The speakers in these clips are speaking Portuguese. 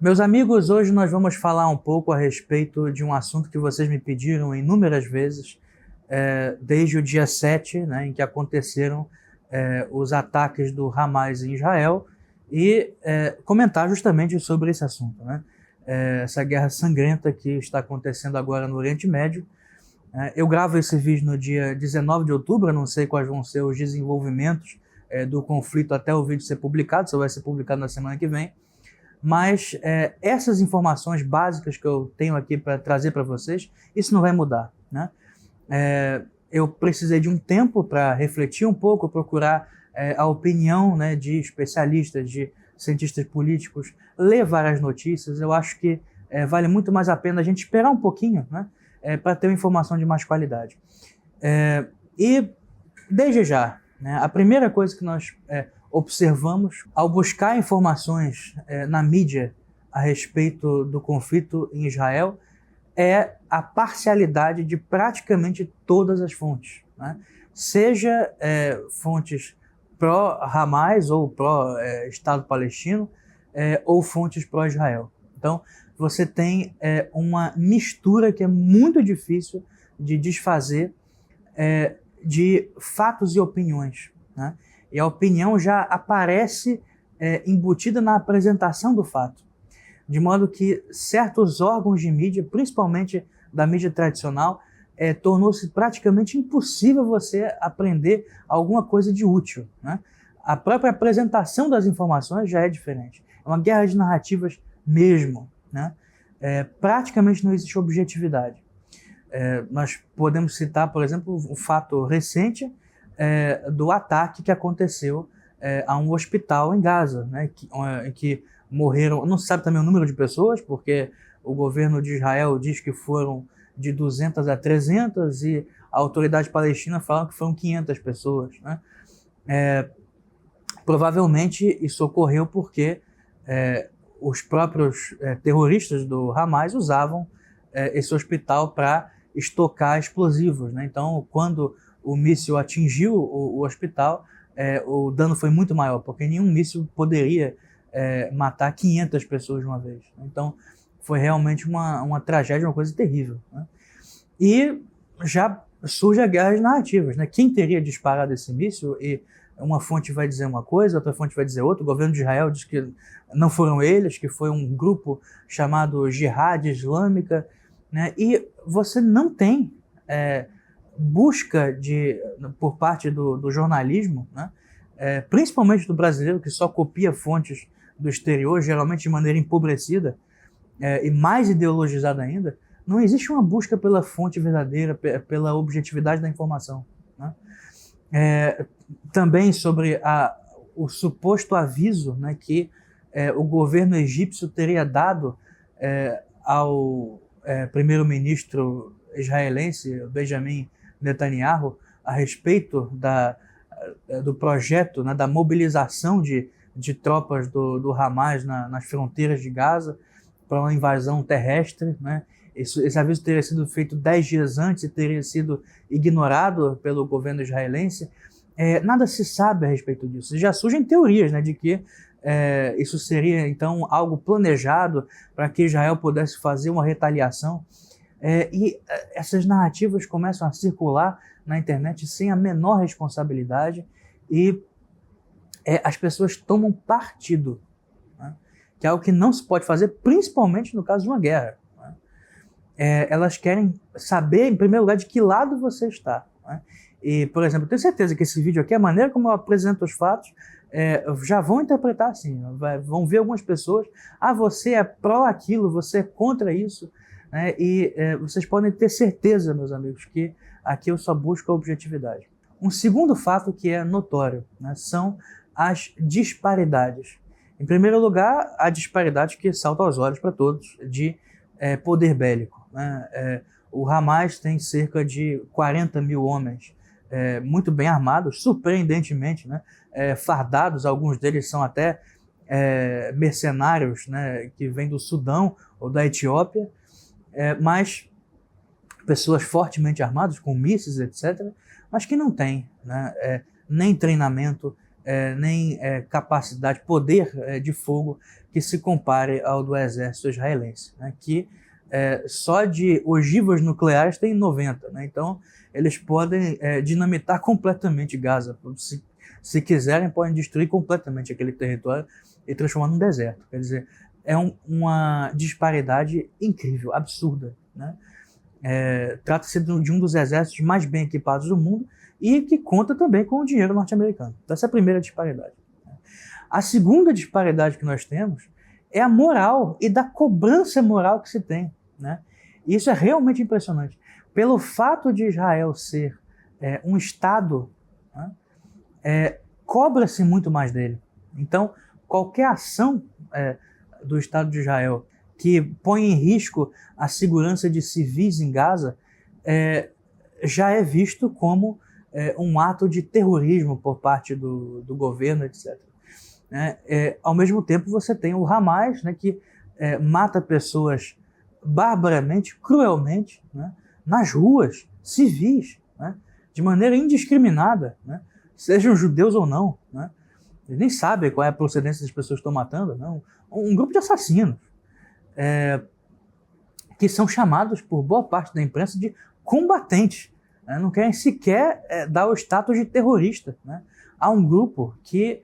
Meus amigos, hoje nós vamos falar um pouco a respeito de um assunto que vocês me pediram inúmeras vezes, desde o dia 7, né, em que aconteceram os ataques do Hamas em Israel, e comentar justamente sobre esse assunto, né? Essa guerra sangrenta que está acontecendo agora no Oriente Médio. Eu gravo esse vídeo no dia 19 de outubro, eu não sei quais vão ser os desenvolvimentos do conflito até o vídeo ser publicado, se vai ser publicado na semana que vem. Mas essas informações básicas que eu tenho aqui para trazer para vocês, isso não vai mudar, né? Eu precisei de um tempo para refletir um pouco, procurar a opinião, né, de especialistas, de cientistas políticos, ler várias notícias. Eu acho que vale muito mais a pena a gente esperar um pouquinho, né, para ter uma informação de mais qualidade. E desde já, né, a primeira coisa que nós observamos ao buscar informações na mídia a respeito do conflito em Israel é a parcialidade de praticamente todas as fontes, né? Seja fontes pró-Hamas ou pró-Estado palestino ou fontes pró-Israel. Então, você tem uma mistura que é muito difícil de desfazer de fatos e opiniões, né? E a opinião já aparece embutida na apresentação do fato. De modo que certos órgãos de mídia, principalmente da mídia tradicional, tornou-se praticamente impossível você aprender alguma coisa de útil, né? A própria apresentação das informações já é diferente. É uma guerra de narrativas mesmo, né? Praticamente não existe objetividade. Nós podemos citar, por exemplo, o fato recente do ataque que aconteceu a um hospital em Gaza, né, que morreram, não se sabe também o número de pessoas, porque o governo de Israel diz que foram de 200 a 300 e a autoridade palestina fala que foram 500 pessoas, né? Provavelmente isso ocorreu porque os próprios terroristas do Hamas usavam esse hospital para estocar explosivos, né? Então, quando o míssil atingiu o hospital, o dano foi muito maior, porque nenhum míssil poderia matar 500 pessoas de uma vez. Então, foi realmente uma tragédia, uma coisa terrível, né? E já surge a guerra de narrativas, né? Quem teria disparado esse míssil? E uma fonte vai dizer uma coisa, outra fonte vai dizer outra. O governo de Israel diz que não foram eles, que foi um grupo chamado Jihad Islâmica, né? E você não tem busca por parte do jornalismo, né? Principalmente do brasileiro, que só copia fontes do exterior, geralmente de maneira empobrecida e mais ideologizada ainda. Não existe uma busca pela fonte verdadeira, pela objetividade da informação, né? Também sobre o suposto aviso, né, que o governo egípcio teria dado ao primeiro-ministro israelense, Benjamin Netanyahu, a respeito do projeto, né, da mobilização de tropas do Hamas nas fronteiras de Gaza para uma invasão terrestre, né? Esse aviso teria sido feito 10 dias antes e teria sido ignorado pelo governo israelense. Nada se sabe a respeito disso. Já surgem teorias, né, de que isso seria, então, algo planejado para que Israel pudesse fazer uma retaliação. E essas narrativas começam a circular na internet sem a menor responsabilidade e as pessoas tomam partido, né? Que é algo que não se pode fazer, principalmente no caso de uma guerra, né? Elas querem saber, em primeiro lugar, de que lado você está, né? E, por exemplo, eu tenho certeza que esse vídeo aqui, a maneira como eu apresento os fatos, já vão interpretar assim, vão ver algumas pessoas, você é pró aquilo, você é contra isso, né? E vocês podem ter certeza, meus amigos, que aqui eu só busco a objetividade. Um segundo fato que é notório, né, são as disparidades. Em primeiro lugar, a disparidade que salta aos olhos para todos de poder bélico, né? O Hamas tem cerca de 40 mil homens muito bem armados, surpreendentemente, né, fardados. Alguns deles são até mercenários, né, que vêm do Sudão ou da Etiópia, mas pessoas fortemente armadas, com mísseis, etc., mas que não têm, né, nem treinamento, nem capacidade, poder de fogo que se compare ao do exército israelense, né? Que só de ogivas nucleares tem 90, né? Então eles podem dinamitar completamente Gaza. Se quiserem, podem destruir completamente aquele território e transformar num deserto. Quer dizer, é uma disparidade incrível, absurda, né? Trata-se de um dos exércitos mais bem equipados do mundo e que conta também com o dinheiro norte-americano. Então, essa é a primeira disparidade. A segunda disparidade que nós temos é a moral e da cobrança moral que se tem, né? E isso é realmente impressionante. Pelo fato de Israel ser um Estado, né, cobra-se muito mais dele. Então, qualquer ação do Estado de Israel que põe em risco a segurança de civis em Gaza já é visto como um ato de terrorismo por parte do governo, etc. Ao mesmo tempo, você tem o Hamas, né, que mata pessoas barbaramente, cruelmente, né, nas ruas, civis, né, de maneira indiscriminada, né, sejam judeus ou não, né. Eles nem sabem qual é a procedência das pessoas que estão matando, não. Um grupo de assassinos que são chamados por boa parte da imprensa de combatentes, né, não querem sequer dar o status de terrorista, né, a um grupo que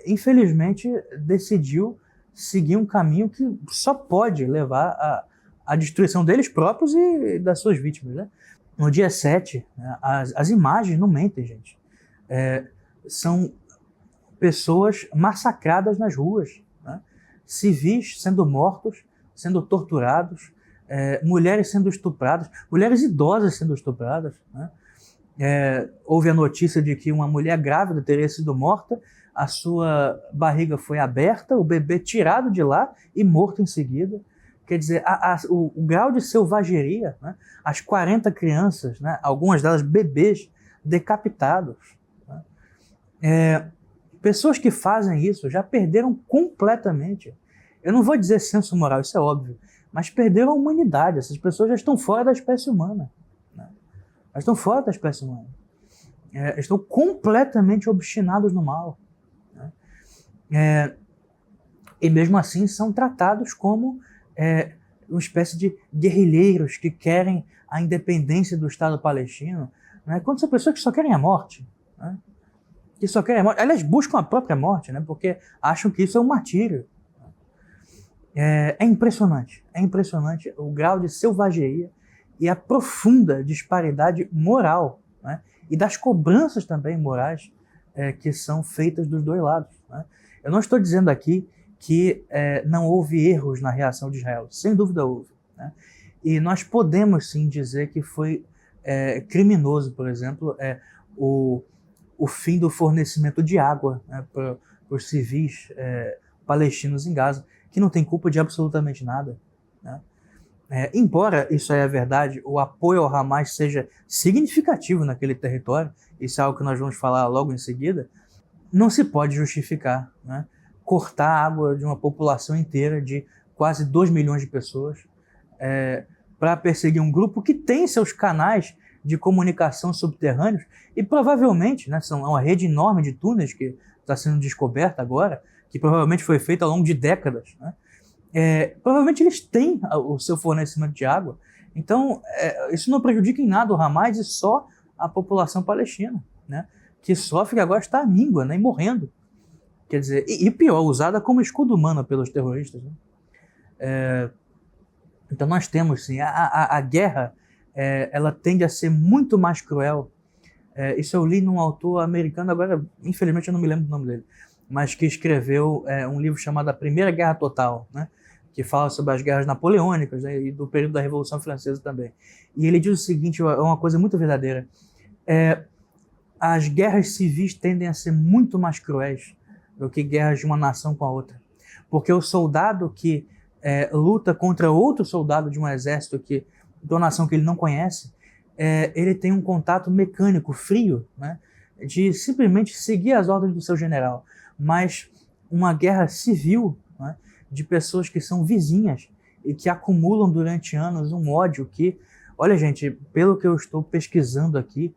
infelizmente decidiu seguir um caminho que só pode levar à destruição deles próprios e das suas vítimas, né? No dia 7, né, as imagens não mentem, gente. São pessoas massacradas nas ruas, né? Civis sendo mortos, sendo torturados, mulheres sendo estupradas, mulheres idosas sendo estupradas, né? Houve a notícia de que uma mulher grávida teria sido morta, a sua barriga foi aberta, o bebê tirado de lá e morto em seguida. Quer dizer, o grau de selvageria, né? As 40 crianças, né? Algumas delas bebês decapitados, né? Pessoas que fazem isso já perderam completamente. Eu não vou dizer senso moral, isso é óbvio, mas perderam a humanidade. Essas pessoas já estão fora da espécie humana, né? Elas estão fora da espécie humana. Estão completamente obstinados no mal, né? E mesmo assim são tratados como uma espécie de guerrilheiros que querem a independência do Estado palestino, né? Quando são pessoas que só querem a morte, né? Que só querem a morte. Elas buscam a própria morte, né? Porque acham que isso é um martírio. É impressionante o grau de selvageria e a profunda disparidade moral, né? E das cobranças também morais que são feitas dos dois lados, né? Eu não estou dizendo aqui que não houve erros na reação de Israel, sem dúvida houve, né? E nós podemos sim dizer que foi criminoso, por exemplo, o fim do fornecimento de água, né, para os civis palestinos em Gaza, que não tem culpa de absolutamente nada, né? Embora isso aí é verdade, o apoio ao Hamas seja significativo naquele território, isso é algo que nós vamos falar logo em seguida, não se pode justificar, né, cortar a água de uma população inteira de quase 2 milhões de pessoas para perseguir um grupo que tem seus canais de comunicação subterrâneos e provavelmente, né, são uma rede enorme de túneis que está sendo descoberta agora, que provavelmente foi feita ao longo de décadas, né? Provavelmente eles têm o seu fornecimento de água, então isso não prejudica em nada o Hamas e só a população palestina, né, que sofre e agora está à míngua, né, e morrendo. Quer dizer, e pior, usada como escudo humano pelos terroristas, né? Então nós temos sim, a guerra ela tende a ser muito mais cruel. Isso eu li num autor americano, agora infelizmente eu não me lembro do nome dele, mas que escreveu um livro chamado A Primeira Guerra Total, né, que fala sobre as guerras napoleônicas, né, e do período da Revolução Francesa também. E ele diz o seguinte, é uma coisa muito verdadeira: as guerras civis tendem a ser muito mais cruéis do que guerras de uma nação com a outra, porque o soldado que luta contra outro soldado de um exército de uma nação que ele não conhece, ele tem um contato mecânico, frio, né, de simplesmente seguir as ordens do seu general. Mas uma guerra civil, né, de pessoas que são vizinhas e que acumulam durante anos um ódio que, olha gente, pelo que eu estou pesquisando aqui,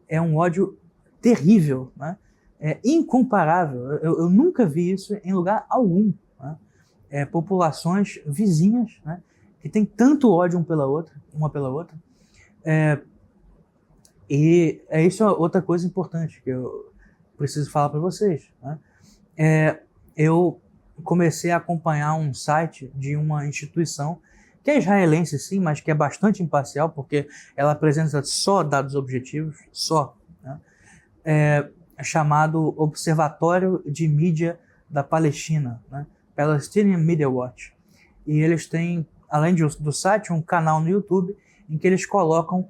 é um ódio terrível, né? incomparável. Eu nunca vi isso em lugar algum. Né? Populações vizinhas, né, que têm tanto ódio uma pela outra. E isso é outra coisa importante que eu preciso falar para vocês. Né? Eu comecei a acompanhar um site de uma instituição que é israelense, sim, mas que é bastante imparcial, porque ela apresenta só dados objetivos, só, né? Chamado Observatório de Mídia da Palestina, né? Palestinian Media Watch. E eles têm, além do site, um canal no YouTube em que eles colocam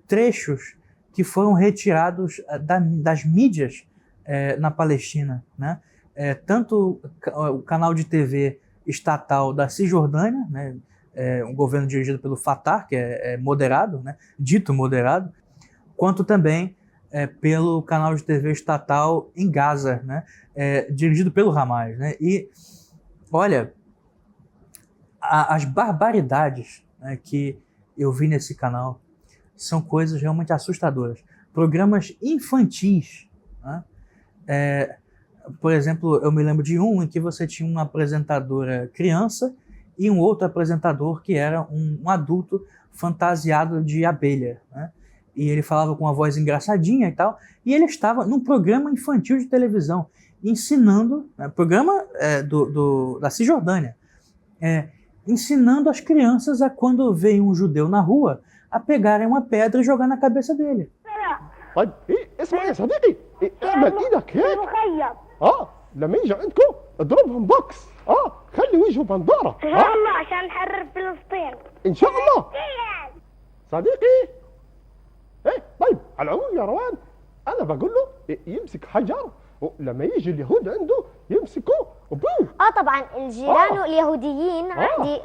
trechos que foram retirados das mídias na Palestina, né? Tanto o canal de TV estatal da Cisjordânia, né? Um governo dirigido pelo Fatah, que é moderado, né? Dito moderado, quanto também pelo canal de TV estatal em Gaza, né? Dirigido pelo Hamas. Né? E, olha, as barbaridades, né, que eu vi nesse canal são coisas realmente assustadoras. Programas infantis, né? Por exemplo, eu me lembro de um em que você tinha uma apresentadora criança e um outro apresentador que era um adulto fantasiado de abelha, né? E ele falava com uma voz engraçadinha e tal, e ele estava num programa infantil de televisão, ensinando, né, programa da Cisjordânia, ensinando as crianças a, quando vem um judeu na rua, a pegarem uma pedra e jogar na cabeça dele. طيب ايه اسمع يا صديقي اعمل ايدك هيك لما يجي عندكم اضربهم بوكس خلي وجهه بنداره والله عشان نحرر فلسطين ان شاء الله صديقي ايه طيب على العموم يا روان انا بقول له يمسك حجر ولما يجي اليهود عنده يمسكوه وبوم طبعا الجيران اليهوديين عادي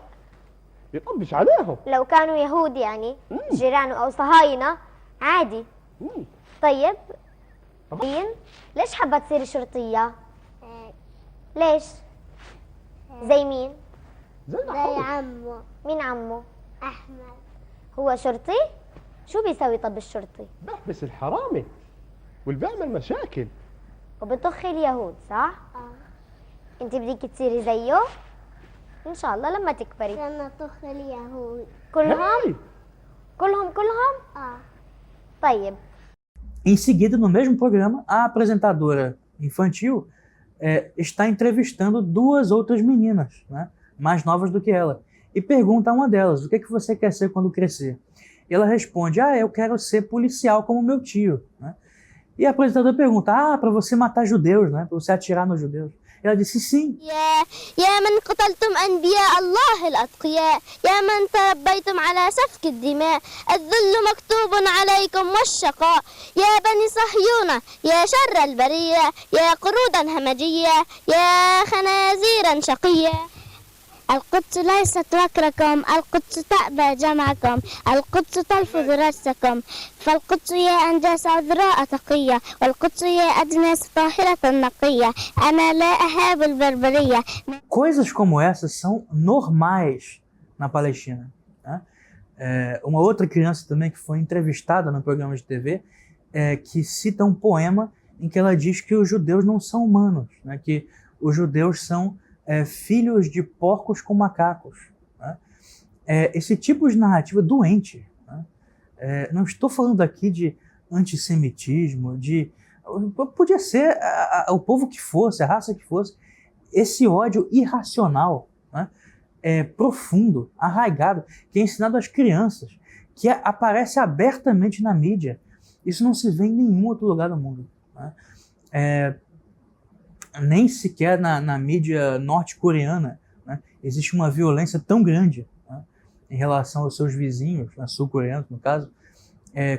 يطبش عليهم لو كانوا يهود يعني جيرانه او صهاينه عادي. طيب ليش حابة تصيري شرطية؟ ليش؟ زي مين؟ زي عمه. مين عمه؟ أحمد. هو شرطي؟ شو بيسوي طب الشرطي؟ بيحبس الحرامي واللي بيعمل مشاكل وبطخ اليهود صح؟ انت بدك تصيري زيه؟ ان شاء الله لما تكبري. لما طخ اليهود كلهم؟ كلهم؟ طيب. Em seguida, no mesmo programa, a apresentadora infantil está entrevistando duas outras meninas, né, mais novas do que ela, e pergunta a uma delas: o que é que você quer ser quando crescer? E ela responde: eu quero ser policial como meu tio. Né? E a apresentadora pergunta: para você matar judeus, né, para você atirar nos judeus. Ela disse sim. يا من قتلتم أنبياء الله الأتقياء يا من تربيتم على سفك الدماء الذل مكتوب عليكم والشقاء يا بني صهيونة يا شر البرية يا قرودا همجية يا خنازيرا شقية. القدس ليست وكركم القدس تأبى جمعكم القدس تلفظ رجسكم فالقدس هي أنجاس عذراء تقية والقدس هي أجناس طاهرة نقية أنا لا أهاب البربرية. Coisas como essas são normais na Palestina. Né? Uma outra criança também que foi entrevistada no programa de TV que cita um poema em que ela diz que os judeus não são humanos, né? Que os judeus são filhos de porcos com macacos. Né? Esse tipo de narrativa doente. Né? Não estou falando aqui de antissemitismo, podia ser o povo que fosse, a raça que fosse. Esse ódio irracional, né? Profundo, arraigado, que é ensinado às crianças, que aparece abertamente na mídia. Isso não se vê em nenhum outro lugar do mundo. Né? Nem sequer na mídia norte-coreana, né, existe uma violência tão grande, né, em relação aos seus vizinhos, sul-coreanos no caso,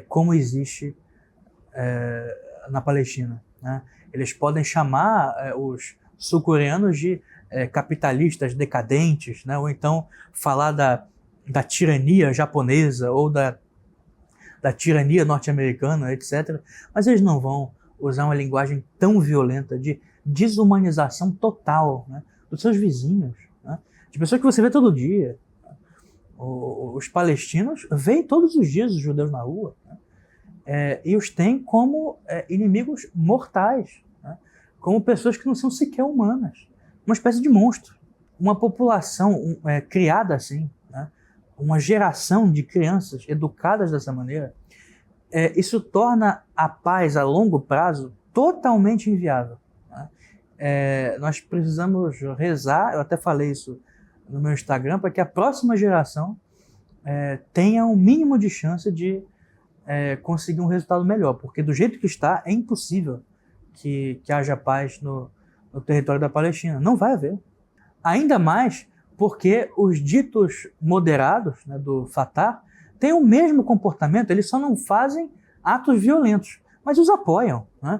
como existe na Palestina. Né? Eles podem chamar os sul-coreanos de capitalistas decadentes, né, ou então falar da tirania japonesa ou da tirania norte-americana, etc. Mas eles não vão usar uma linguagem tão violenta de desumanização total, né, dos seus vizinhos, né, de pessoas que você vê todo dia. Os palestinos veem todos os dias os judeus na rua, né, e os têm como inimigos mortais. como pessoas que não são sequer humanas. Uma espécie de monstro. Uma população criada assim, né? Uma geração de crianças educadas dessa maneira, isso torna a paz a longo prazo totalmente inviável. Né? Nós precisamos rezar, eu até falei isso no meu Instagram, para que a próxima geração tenha um mínimo de chance de conseguir um resultado melhor, porque do jeito que está, é impossível que haja paz no território da Palestina. Não vai haver. Ainda mais porque os ditos moderados, né, do Fatah têm o mesmo comportamento, eles só não fazem atos violentos, mas os apoiam. Né?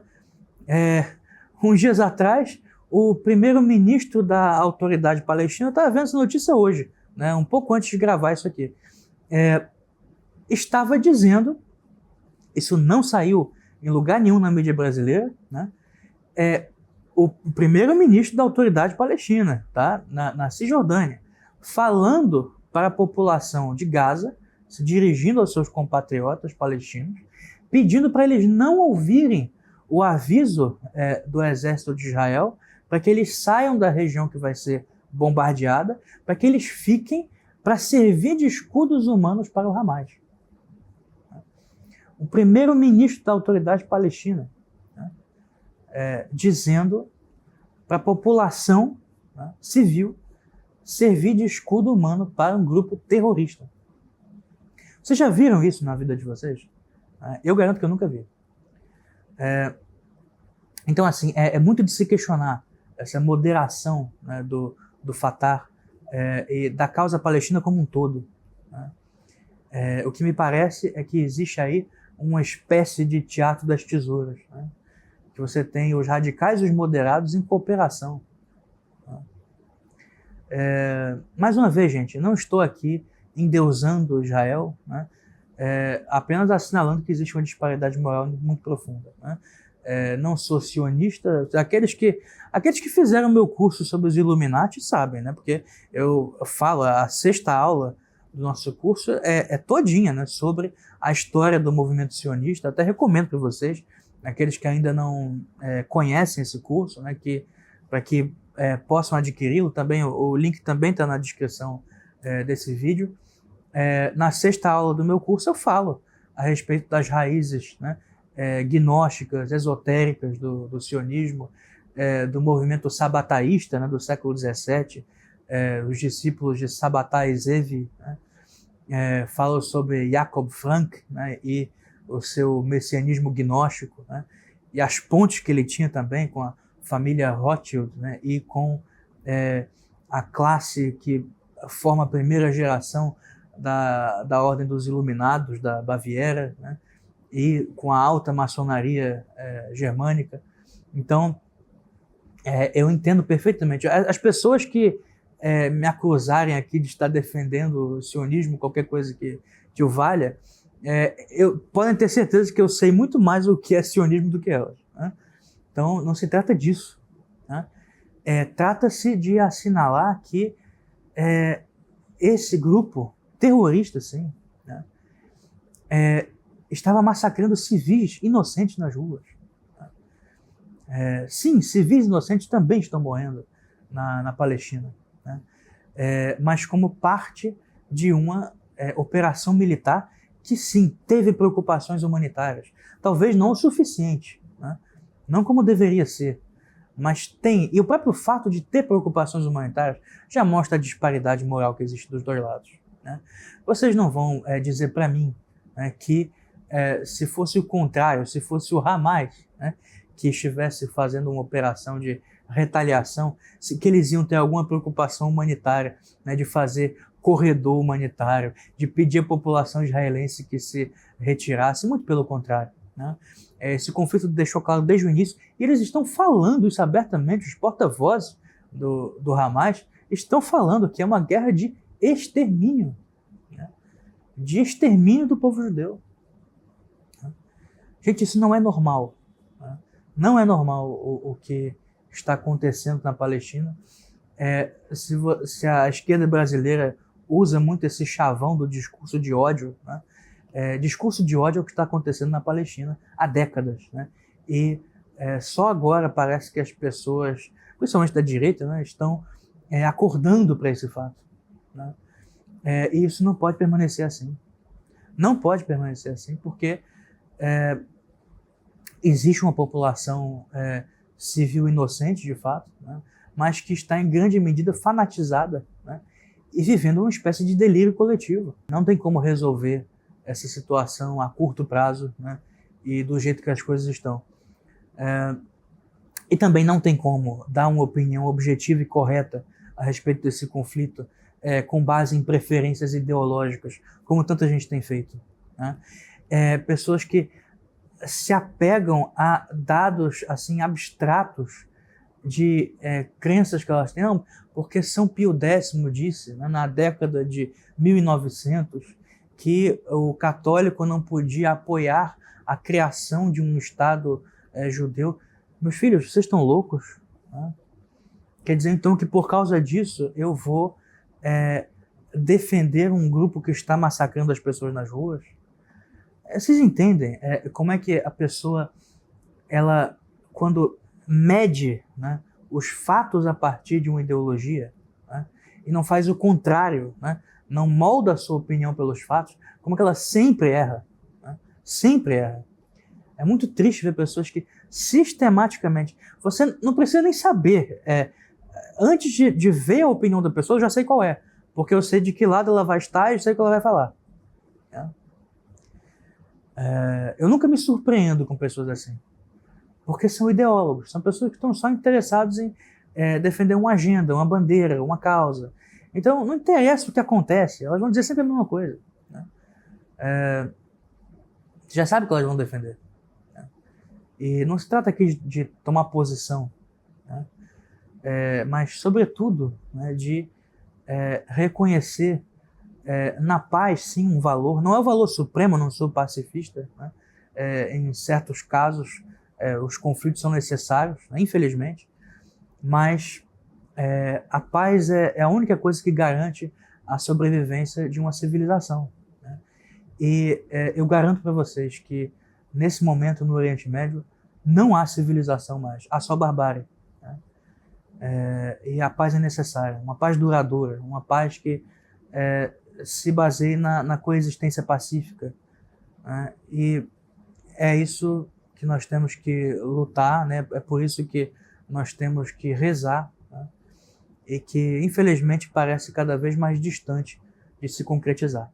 Uns dias atrás, o primeiro-ministro da autoridade palestina, estava vendo essa notícia hoje, né, um pouco antes de gravar isso aqui, estava dizendo, isso não saiu em lugar nenhum na mídia brasileira, né, o primeiro-ministro da autoridade palestina, tá, na Cisjordânia, falando para a população de Gaza, se dirigindo aos seus compatriotas palestinos, pedindo para eles não ouvirem o aviso do exército de Israel, para que eles saiam da região que vai ser bombardeada, para que eles fiquem para servir de escudos humanos para o Hamas. O primeiro-ministro da autoridade palestina, né, dizendo para a população, né, civil servir de escudo humano para um grupo terrorista. Vocês já viram isso na vida de vocês? Eu garanto que eu nunca vi. Então, assim, é muito de se questionar essa moderação, né, do Fatah e da causa palestina como um todo. Né? O que me parece é que existe aí uma espécie de teatro das tesouras, né? Que você tem os radicais e os moderados em cooperação. Né? Mais uma vez, gente, não estou aqui endeusando Israel, né? Apenas assinalando que existe uma disparidade moral muito profunda. Né? Não sou sionista, aqueles que fizeram meu curso sobre os Illuminati sabem, né? Porque eu falo, a 6ª aula do nosso curso é todinha, né, sobre a história do movimento sionista. Até recomendo para vocês, aqueles que ainda não conhecem esse curso, né, para que possam adquiri-lo. Também, o link também está na descrição desse vídeo. Na 6ª aula do meu curso eu falo a respeito das raízes, né, gnósticas, esotéricas do sionismo, do movimento sabataísta, né, do século XVII, os discípulos de Sabbatai Zevi, né, falam sobre Jacob Frank, né, e o seu messianismo gnóstico, né, e as pontes que ele tinha também com a família Rothschild, né, e com a classe que forma a primeira geração da Ordem dos Iluminados, da Baviera, né, e com a alta maçonaria germânica. Então, eu entendo perfeitamente. As pessoas que me acusarem aqui de estar defendendo o sionismo, qualquer coisa que o valha, podem ter certeza que eu sei muito mais o que é sionismo do que elas. Né? Então, não se trata disso. Né? Trata-se de assinalar que esse grupo terrorista, sim, né, estava massacrando civis inocentes nas ruas. Sim, civis inocentes também estão morrendo na Palestina, né? Mas como parte de uma operação militar que, sim, teve preocupações humanitárias. Talvez não o suficiente, né? Não como deveria ser, mas tem. E o próprio fato de ter preocupações humanitárias já mostra a disparidade moral que existe dos dois lados. Né? Vocês não vão dizer para mim, né, que se fosse o contrário, se fosse o Hamas, né, que estivesse fazendo uma operação de retaliação, que eles iam ter alguma preocupação humanitária, né, de fazer corredor humanitário, de pedir à população israelense que se retirasse, muito pelo contrário. Né? Esse conflito deixou claro desde o início, e eles estão falando isso abertamente, os porta-vozes do Hamas estão falando que é uma guerra de extermínio, né? De extermínio do povo judeu. Gente, isso não é normal. Né? Não é normal o que está acontecendo na Palestina. Se a esquerda brasileira usa muito esse chavão do discurso de ódio, né? Discurso de ódio é o que está acontecendo na Palestina há décadas. Né? E Só agora parece que as pessoas, principalmente da direita, né, estão acordando para esse fato, né? E isso não pode permanecer assim. Não pode permanecer assim, porque existe uma população civil inocente, de fato, né, mas que está em grande medida fanatizada, né, e vivendo uma espécie de delírio coletivo. Não tem como resolver essa situação a curto prazo, né, e do jeito que as coisas estão. E também não tem como dar uma opinião objetiva e correta a respeito desse conflito com base em preferências ideológicas, como tanta gente tem feito, né? Pessoas que se apegam a dados assim abstratos de crenças que elas têm, não, porque São Pio X disse, né, na década de 1900, que o católico não podia apoiar a criação de um Estado judeu. Meus filhos, vocês estão loucos? Né? Quer dizer, então, que por causa disso eu vou defender um grupo que está massacrando as pessoas nas ruas? Vocês entendem como é que a pessoa, ela, quando mede, né, os fatos a partir de uma ideologia, né, e não faz o contrário, né, não molda a sua opinião pelos fatos, como é que ela sempre erra? Né? Sempre erra. É muito triste ver pessoas que sistematicamente... Você não precisa nem saber. Antes de ver a opinião da pessoa, eu já sei qual é. Porque eu sei de que lado ela vai estar e eu sei o que ela vai falar. Eu nunca me surpreendo com pessoas assim. Porque são ideólogos. São pessoas que estão só interessadas em defender uma agenda, uma bandeira, uma causa. Então, não interessa o que acontece. Elas vão dizer sempre a mesma coisa. Né? Você já sabe o que elas vão defender. E não se trata aqui de tomar posição, né? Mas, sobretudo, né, de reconhecer na paz, sim, um valor. Não é o valor supremo, eu não sou pacifista. Né? Em certos casos, os conflitos são necessários, né, infelizmente, mas a paz é a única coisa que garante a sobrevivência de uma civilização. Né? E eu garanto para vocês que nesse momento, no Oriente Médio, não há civilização mais, há só barbárie. Né? E a paz é necessária, uma paz duradoura, uma paz que se baseie na coexistência pacífica. Né? E é isso que nós temos que lutar, né? É por isso que nós temos que rezar, né? E que, infelizmente, parece cada vez mais distante de se concretizar.